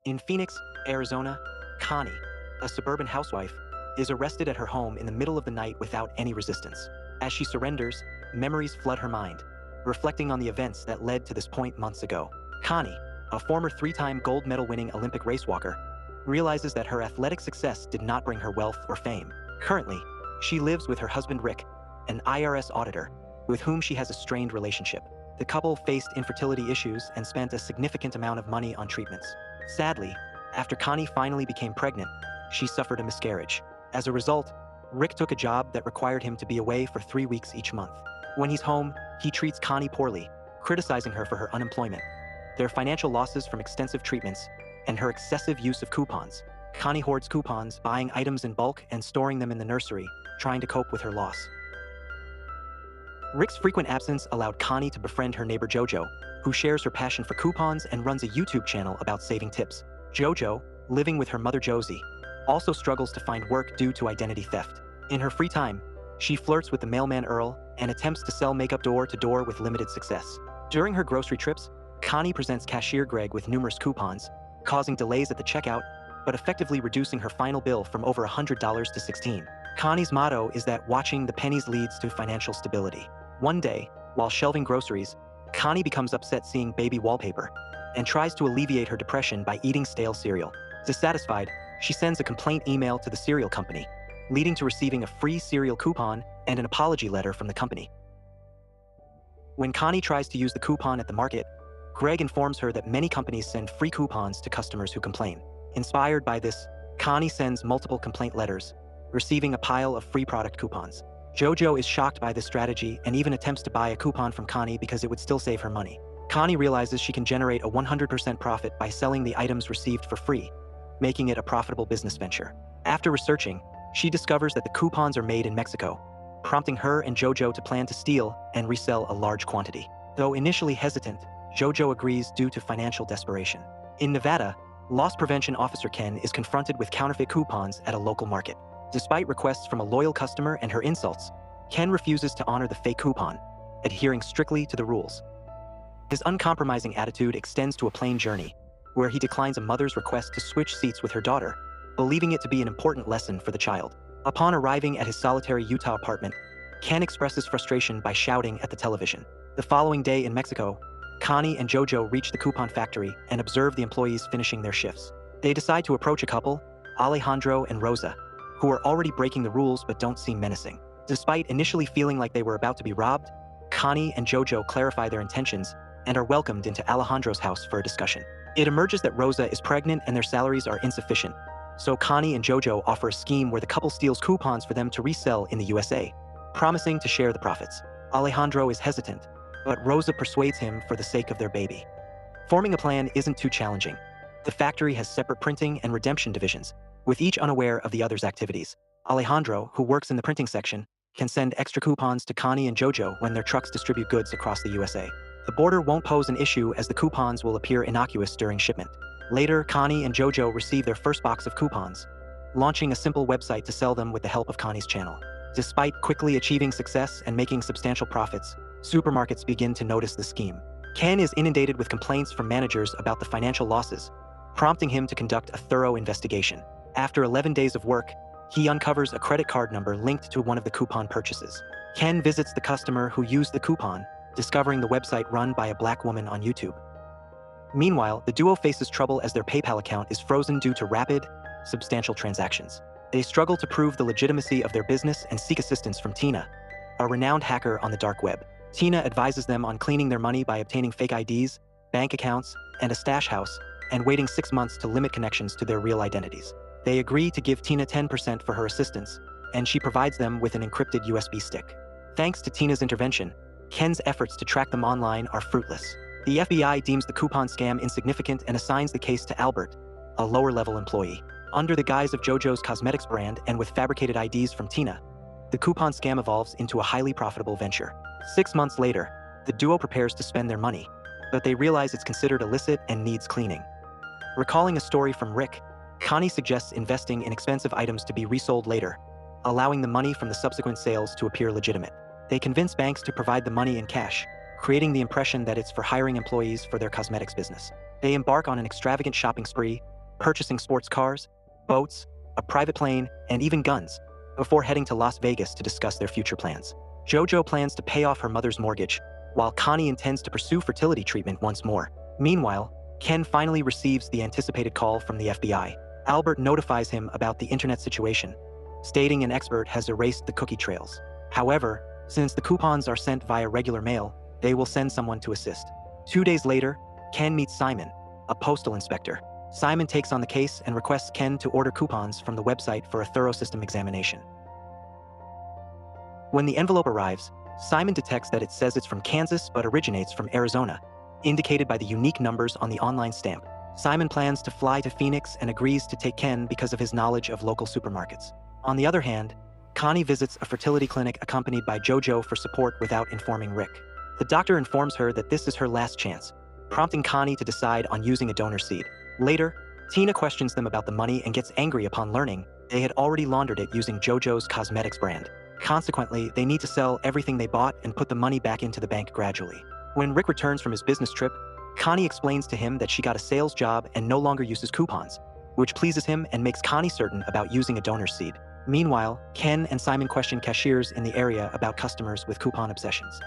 In Phoenix, Arizona, Connie, a suburban housewife, is arrested at her home in the middle of the night without any resistance. As she surrenders, memories flood her mind, reflecting on the events that led to this point months ago. Connie, a former three-time gold medal-winning Olympic racewalker, realizes that her athletic success did not bring her wealth or fame. Currently, she lives with her husband Rick, an IRS auditor, with whom she has a strained relationship. The couple faced infertility issues and spent a significant amount of money on treatments. Sadly, after Connie finally became pregnant, she suffered a miscarriage. As a result, Rick took a job that required him to be away for 3 weeks each month. When he's home, he treats Connie poorly, criticizing her for her unemployment, their financial losses from extensive treatments, and her excessive use of coupons. Connie hoards coupons, buying items in bulk and storing them in the nursery, trying to cope with her loss. Rick's frequent absence allowed Connie to befriend her neighbor Jojo, who shares her passion for coupons and runs a YouTube channel about saving tips. Jojo, living with her mother Josie, also struggles to find work due to identity theft. In her free time, she flirts with the mailman Earl and attempts to sell makeup door to door with limited success. During her grocery trips, Connie presents cashier Greg with numerous coupons, causing delays at the checkout, but effectively reducing her final bill from over $100 to $16. Connie's motto is that watching the pennies leads to financial stability. One day, while shelving groceries, Connie becomes upset seeing baby wallpaper and tries to alleviate her depression by eating stale cereal. Dissatisfied, she sends a complaint email to the cereal company, leading to receiving a free cereal coupon and an apology letter from the company. When Connie tries to use the coupon at the market, Greg informs her that many companies send free coupons to customers who complain. Inspired by this, Connie sends multiple complaint letters, receiving a pile of free product coupons. Jojo is shocked by this strategy and even attempts to buy a coupon from Connie because it would still save her money. Connie realizes she can generate a 100% profit by selling the items received for free, making it a profitable business venture. After researching, she discovers that the coupons are made in Mexico, prompting her and Jojo to plan to steal and resell a large quantity. Though initially hesitant, Jojo agrees due to financial desperation. In Nevada, Loss Prevention Officer Ken is confronted with counterfeit coupons at a local market. Despite requests from a loyal customer and her insults, Ken refuses to honor the fake coupon, adhering strictly to the rules. His uncompromising attitude extends to a plane journey, where he declines a mother's request to switch seats with her daughter, believing it to be an important lesson for the child. Upon arriving at his solitary Utah apartment, Ken expresses frustration by shouting at the television. The following day in Mexico, Connie and Jojo reach the coupon factory and observe the employees finishing their shifts. They decide to approach a couple, Alejandro and Rosa, who are already breaking the rules but don't seem menacing. Despite initially feeling like they were about to be robbed, Connie and Jojo clarify their intentions and are welcomed into Alejandro's house for a discussion. It emerges that Rosa is pregnant and their salaries are insufficient, so Connie and Jojo offer a scheme where the couple steals coupons for them to resell in the USA, promising to share the profits. Alejandro is hesitant, but Rosa persuades him for the sake of their baby. Forming a plan isn't too challenging. The factory has separate printing and redemption divisions, with each unaware of the other's activities. Alejandro, who works in the printing section, can send extra coupons to Connie and Jojo when their trucks distribute goods across the USA. The border won't pose an issue as the coupons will appear innocuous during shipment. Later, Connie and Jojo receive their first box of coupons, launching a simple website to sell them with the help of Connie's channel. Despite quickly achieving success and making substantial profits, supermarkets begin to notice the scheme. Ken is inundated with complaints from managers about the financial losses, prompting him to conduct a thorough investigation. After 11 days of work, he uncovers a credit card number linked to one of the coupon purchases. Ken visits the customer who used the coupon, discovering the website run by a black woman on YouTube. Meanwhile, the duo faces trouble as their PayPal account is frozen due to rapid, substantial transactions. They struggle to prove the legitimacy of their business and seek assistance from Tina, a renowned hacker on the dark web. Tina advises them on cleaning their money by obtaining fake IDs, bank accounts, and a stash house, and waiting 6 months to limit connections to their real identities. They agree to give Tina 10% for her assistance, and she provides them with an encrypted USB stick. Thanks to Tina's intervention, Ken's efforts to track them online are fruitless. The FBI deems the coupon scam insignificant and assigns the case to Albert, a lower-level employee. Under the guise of Jojo's cosmetics brand and with fabricated IDs from Tina, the coupon scam evolves into a highly profitable venture. 6 months later, the duo prepares to spend their money, but they realize it's considered illicit and needs cleaning. Recalling a story from Rick, Connie suggests investing in expensive items to be resold later, allowing the money from the subsequent sales to appear legitimate. They convince banks to provide the money in cash, creating the impression that it's for hiring employees for their cosmetics business. They embark on an extravagant shopping spree, purchasing sports cars, boats, a private plane, and even guns, before heading to Las Vegas to discuss their future plans. JoJo plans to pay off her mother's mortgage, while Connie intends to pursue fertility treatment once more. Meanwhile, Ken finally receives the anticipated call from the FBI. Albert notifies him about the internet situation, stating an expert has erased the cookie trails. However, since the coupons are sent via regular mail, they will send someone to assist. 2 days later, Ken meets Simon, a postal inspector. Simon takes on the case and requests Ken to order coupons from the website for a thorough system examination. When the envelope arrives, Simon detects that it says it's from Kansas but originates from Arizona, indicated by the unique numbers on the online stamp. Simon plans to fly to Phoenix and agrees to take Ken because of his knowledge of local supermarkets. On the other hand, Connie visits a fertility clinic accompanied by JoJo for support without informing Rick. The doctor informs her that this is her last chance, prompting Connie to decide on using a donor seed. Later, Tina questions them about the money and gets angry upon learning they had already laundered it using JoJo's cosmetics brand. Consequently, they need to sell everything they bought and put the money back into the bank gradually. When Rick returns from his business trip, Connie explains to him that she got a sales job and no longer uses coupons, which pleases him and makes Connie certain about using a donor seed. Meanwhile, Ken and Simon question cashiers in the area about customers with coupon obsessions.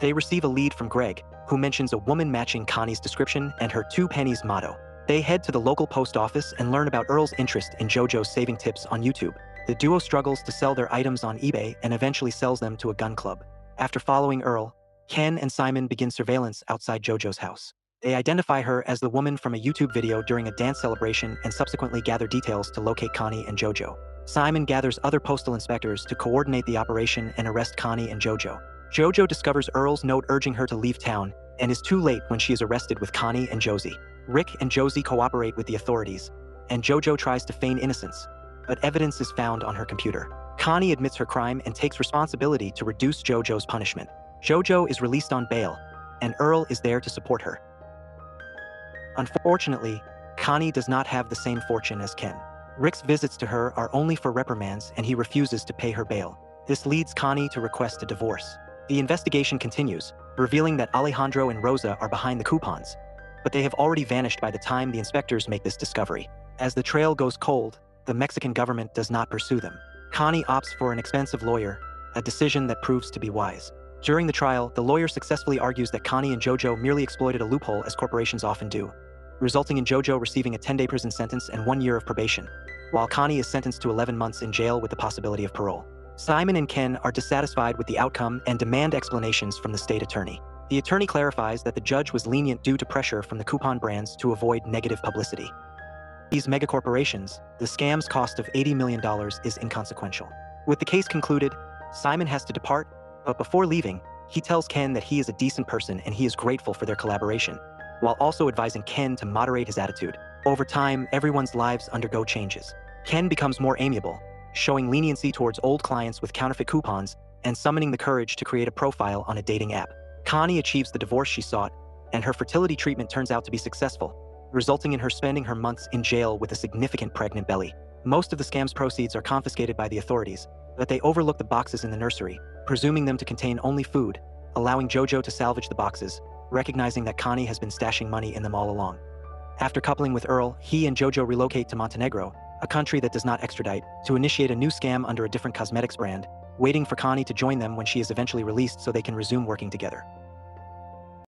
They receive a lead from Greg, who mentions a woman matching Connie's description and her 2 pennies motto. They head to the local post office and learn about Earl's interest in JoJo's saving tips on YouTube. The duo struggles to sell their items on eBay and eventually sells them to a gun club. After following Earl, Ken and Simon begin surveillance outside JoJo's house. They identify her as the woman from a YouTube video during a dance celebration and subsequently gather details to locate Connie and JoJo. Simon gathers other postal inspectors to coordinate the operation and arrest Connie and JoJo. JoJo discovers Earl's note urging her to leave town and is too late when she is arrested with Connie and Josie. Rick and Josie cooperate with the authorities, and JoJo tries to feign innocence, but evidence is found on her computer. Connie admits her crime and takes responsibility to reduce JoJo's punishment. JoJo is released on bail, and Earl is there to support her. Unfortunately, Connie does not have the same fortune as Ken. Rick's visits to her are only for reprimands and he refuses to pay her bail. This leads Connie to request a divorce. The investigation continues, revealing that Alejandro and Rosa are behind the coupons, but they have already vanished by the time the inspectors make this discovery. As the trail goes cold, the Mexican government does not pursue them. Connie opts for an expensive lawyer, a decision that proves to be wise. During the trial, the lawyer successfully argues that Connie and JoJo merely exploited a loophole as corporations often do, resulting in JoJo receiving a 10-day prison sentence and 1 year of probation, while Connie is sentenced to 11 months in jail with the possibility of parole. Simon and Ken are dissatisfied with the outcome and demand explanations from the state attorney. The attorney clarifies that the judge was lenient due to pressure from the coupon brands to avoid negative publicity. These megacorporations, the scam's cost of $80 million is inconsequential. With the case concluded, Simon has to depart, but before leaving, he tells Ken that he is a decent person and he is grateful for their collaboration, while also advising Ken to moderate his attitude. Over time, everyone's lives undergo changes. Ken becomes more amiable, showing leniency towards old clients with counterfeit coupons and summoning the courage to create a profile on a dating app. Connie achieves the divorce she sought, and her fertility treatment turns out to be successful, resulting in her spending her months in jail with a significant pregnant belly. Most of the scam's proceeds are confiscated by the authorities, but they overlook the boxes in the nursery, presuming them to contain only food, allowing JoJo to salvage the boxes, recognizing that Connie has been stashing money in them all along. After coupling with Earl, he and JoJo relocate to Montenegro, a country that does not extradite, to initiate a new scam under a different cosmetics brand, waiting for Connie to join them when she is eventually released so they can resume working together.